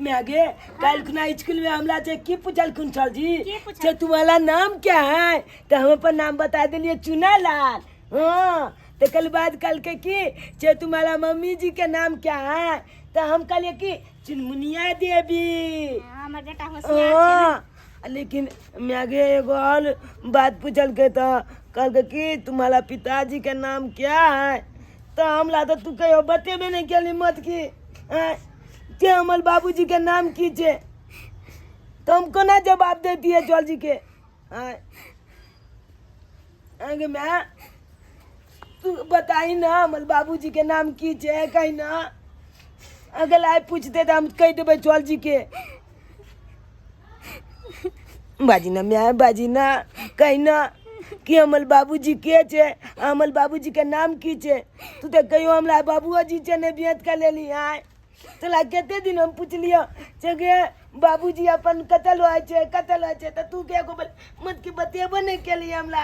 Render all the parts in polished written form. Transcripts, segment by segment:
मैं आगे कल खुना स्कूल में हमला से की पूछल कुन छल जी से तुम्हारा नाम क्या है तो हम अपन नाम बता दिलिए चुनालाल। हाँ तो कल बाद कल के की से तुम्हारा मम्मी जी के नाम क्या है तो हम कल की चुनमुनिया देवी। हमर बेटा होशियार छे। लेकिन मैं आगे एगो और बात पूछल के तो कल के की तुम्हारा पिताजी के नाम क्या है तो हमला तो तू कहो बतेबे नहीं के मत की के हमर बाबूजी के नाम की छे तो हमको ना जवाब देती है चल जी के। आगे मैं तू बताई ना हमर बाबूजी के नाम की छे कहीं ना अगर आए पूछते तो हम कह देवे चल जी के। बाजी ना मैं बाजी ना कहीं ना कि हमर बाबूजी के छे हमर बाबूजी के नाम की छे तू तो कहियो हमरा बाबूआ जी छे ने बियत कर लेली आए चला केते दिन हम पूछ लियो जे गे बाबूजी अपन कतल होय छे तो तू के को मत के बतेबो नहीं के लिए हमरा।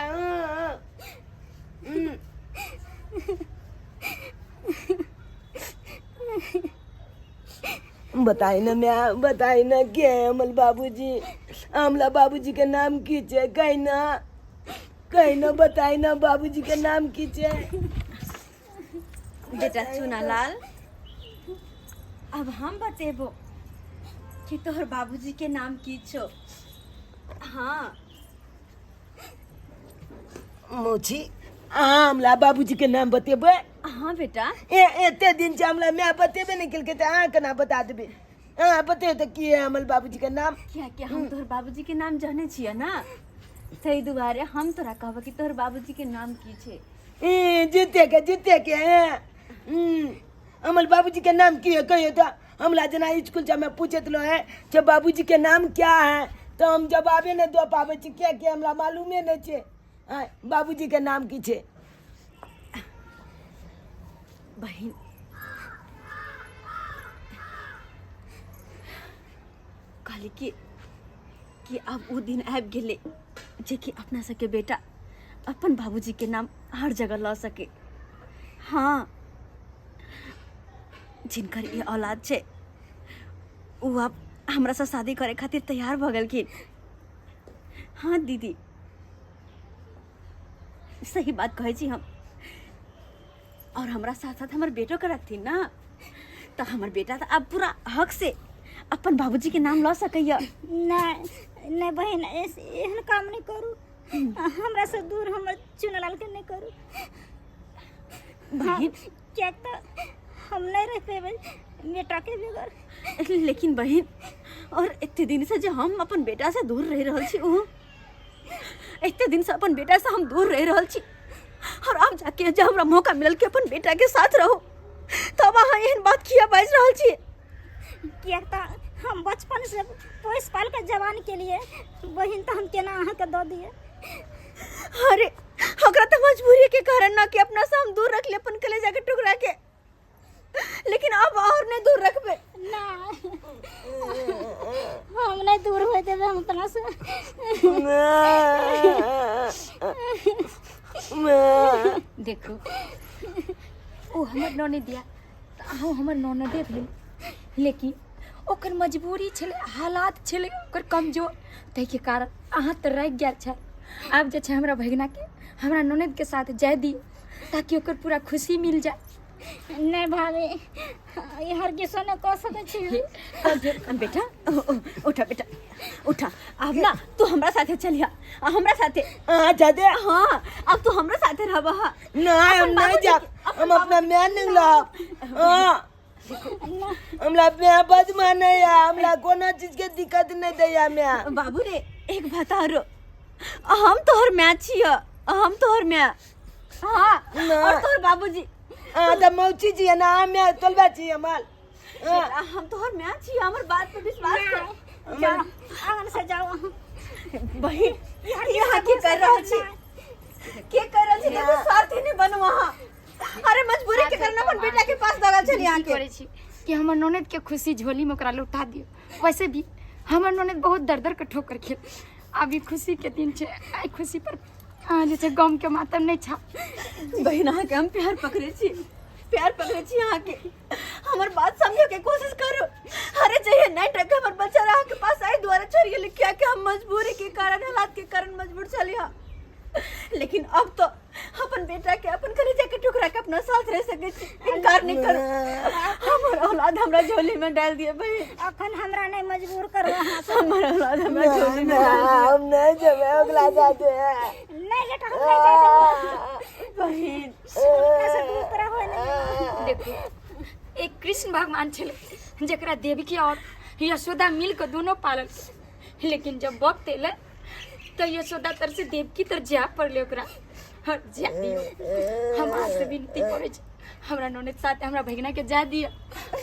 बताई ना मैं बताई ना के हमर बाबूजी हमला बाबूजी के नाम की छे कहीं ना बताई ना बाबूजी के नाम की छे। बेटा चुनालाल अब हम बतेबो कि तोहर बाबूजी के नाम की छो। हाँ मोची हमला बाबूजी के नाम बतेबे। हाँ बेटा एते दिन से हमला मैं बतेबे नहीं केल के केना बता देबे। बते तो की है हमर बाबूजी के नाम क्या हम तोहर बाबूजी के नाम जाने छिए ना तई दुआरे हम तोरा कहब कि तोहर बाबूजी के नाम की छे। जीते के हमर बाबूजी के नाम की है कहियो तो हमला जना स्कूल से मैं पूछत लो है जे बाबूजी के नाम क्या है तो हम जवाबे नहीं दो पावे छी क्या हमरा मालूमे नहीं छे बाबूजी के नाम की छे। बहन कहली कि अब वो दिन आबि गेले जे कि अपना सके बेटा अपन बाबूजी के नाम हर जगह ला सके। हाँ जिनकर ये औलाद छे वो अब हमरा से शादी करे खातिर तैयार भ गेलखिन। हाँ दीदी सही बात कहे छी हम और हमरा साथ साथ हमर बेटो के रखथिन ना तो हमर बेटा तो अब पूरा हक से अपन बाबूजी के नाम ला सकैया। नहीं बहन एहन काम नहीं करू हमरा से दूर हमर चुनालाल के नहीं करू। बहन क्या तो हम नहीं रह पेबे बेटा के बगैर। लेकिन बहन और इतने दिन से जो हम अपन बेटा से दूर रह रहल छी इतने दिन से अपन बेटा से हम दूर रह रहल छी और अब जाके जब हमरा मौका मिलल कि अपन बेटा के साथ रहो तब अहाँ एहन बात किया बाज रहल छी। क्या तो हम बचपन से पोस पाल के जवान के लिए बहन तो हम केना अहाँ के दो दिए। अरे ओकरा तो मजबूरी के कारण ना कि अपना से हम दूर रख ले अपन कलेजा के टुकड़ा के लेकिन अब और नहीं दूर रखबे ना हम नहीं दूर होए देबे हम अपना से। देखो ओ हमर नौने दिया तो हमर नौने दे भेल लेकिन ओकर मजबूरी छले हालात छले ओकर कमजोर तै के कारण अहाँ तो रह गया छै। अब जे छै हमरा भगना के हमरा ननद के साथ जाय दी ताकि ओकर पूरा खुशी मिल जाए। नहीं भाभी ये हर किसी ने कह सके छी। बेटा उठा बेटा उठा अब ना तू हमरा साथे चलिया हमरा साथे जादे हाँ अब तू हमरा साथे रहबा। नहीं हम नहीं जा हम अपना मैन नहीं ला हमला मैं बद माने या हमला कोनो चीज के दिक्कत नहीं दे या मैं बाबू रे एक बता रो हम तोहर मैं छिया हम तोहर मैं। हाँ और तोहर बाबूजी तो मौची जी ना मैं तोलबा छी हमार हम तोहर मैं छिया हमर बात पे विश्वास कर। जाओ आंगन से जाओ बहन यहाँ की कर रहल छी के कर रहल छी देखो स्वार्थी नहीं बनो वहाँ। अरे मजबूरी के कारण अपन बेटा के पास दगा चली यहाँ के छी कि हमर ननद के खुशी झोली में ओकरा लौटा दियो। वैसे भी हमर ननद बहुत दर के ठोकर खेल अभी खुशी के दिन छे आई खुशी पर जैसे गम के मातम नहीं छा। बहना के हम प्यार पकड़े छी यहाँ के हमर बात समझे के कोशिश करो। अरे चाहिए नहीं लेकिन अब तो अपन बेटा के अपन कलेजा के टुकड़ा के अपना साथ रह सके छी। इनकार नहीं करो, हमर औलाद हमरा झोली में डाल दिए बहन। अखन हमरा नहीं मजबूर करो अहाँ सब। हमर औलाद हमरा झोली में डाल दिए हम नहीं जब अगला जाते हैं नहीं बेटा हम नहीं जाते बहन। कैसे दूर करा हो नहीं। देखो एक कृष्ण भगवान छले जकरा देवकी और यशोदा मिल के दोनों पालल, लेकिन जब वक्त एले तो यशोदा तर से देवकी तर जा पड़ले ओकरा और जा दियो। हमरा से विनती करे छै हमरा ननद साथ हमरा भगना के जा दियो,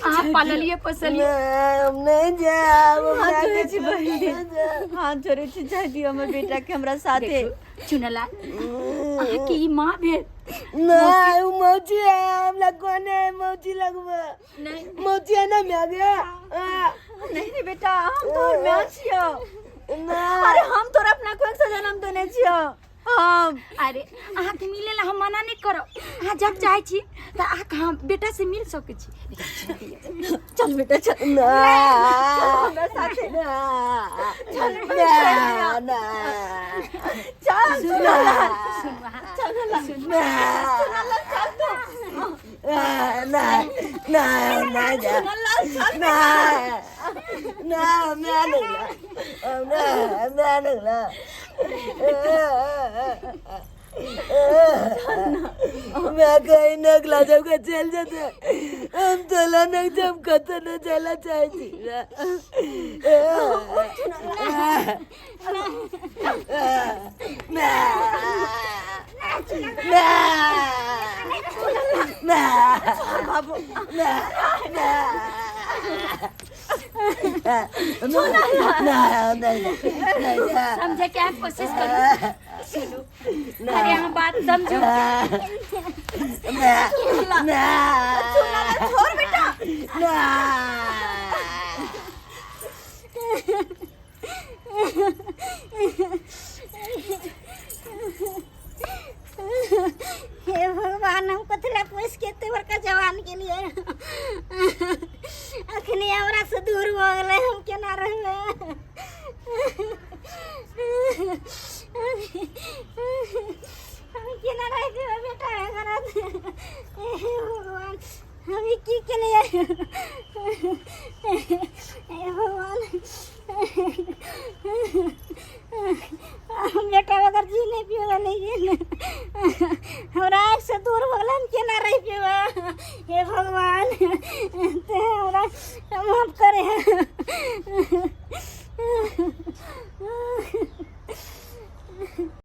अहाँ पाललिए पोसलिए। हम नहीं जाब हाथ जोड़े छी बहन, हाथ जोड़े छी, जाय दियो हमर बेटा के हमरा साथे। चुनला अहाँ की ई माँ भेल नहीं वो मौची है हमला कौन है मौची लगवा नहीं मौची है ना मैं गया नहीं रे बेटा हम तोर में छियो। ना अरे हम तोरा अपना कोई से जन्म देने छियो। हम अरे अहाँ के मिले ला हम मना नहीं करो, अहाँ जब चाहे छी तो अहाँ हम बेटा से मिल सके छी। चल बेटा चल ना हमरा साथे ना ना चल ना ना जा ना ना मैं नहीं ला मैं कहीं नगला जब का चल जाते हम चला नग जब कत न चला चाहती समझे क्या कोशिश करो, सुनो अरे हम बात समझो। छोड़ बेटा। हे भगवान हम कथला पोस के तेवर का जवान के लिए अखनी हमरा से दूर हो गए हम केना रहबे। हम केना रहबे बेटा घरत। हे भगवान हम की केलिए हे भगवान हम बेटा अगर जी नहीं पियो लेकिन हमरा से दूर भगल हम केना रह पियो। हे भगवान ते हमरा माफ करे।